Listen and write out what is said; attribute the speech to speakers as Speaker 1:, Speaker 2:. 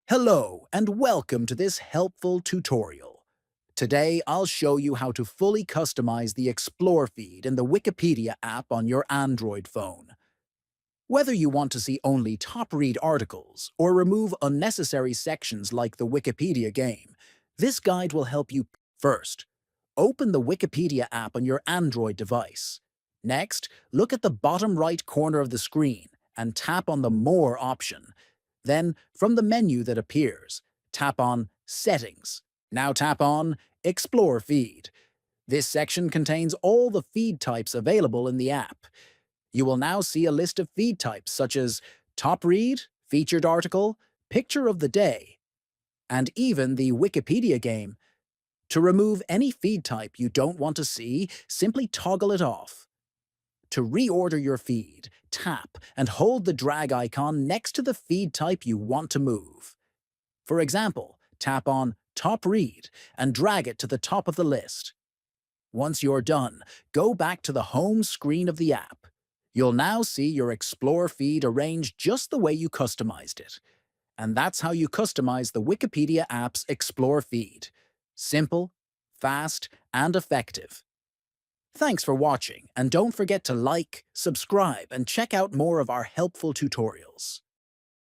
Speaker 1: Hello and welcome to this helpful tutorial. Today I'll show you how to fully customize the Explore feed in the Wikipedia app on your Android phone. Whether you want to see only top-read articles or remove unnecessary sections like the Wikipedia game, this guide will help you. First, open the Wikipedia app on your Android device. Next, look at the bottom right corner of the screen and tap on the More option. Then, from the menu that appears, tap on Settings. Now tap on Explore Feed. This section contains all the feed types available in the app. You will now see a list of feed types such as Top Read, Featured Article, Picture of the Day, and even the Wikipedia game. To remove any feed type you don't want to see, simply toggle it off. To reorder your feed, tap and hold the drag icon next to the feed type you want to move. For example, tap on Top Read and drag it to the top of the list. Once you're done, go back to the home screen of the app. You'll now see your Explore feed arranged just the way you customized it. And that's how you customize the Wikipedia app's Explore feed. Simple, fast, and effective. Thanks for watching, and don't forget to like, subscribe, and check out more of our helpful tutorials.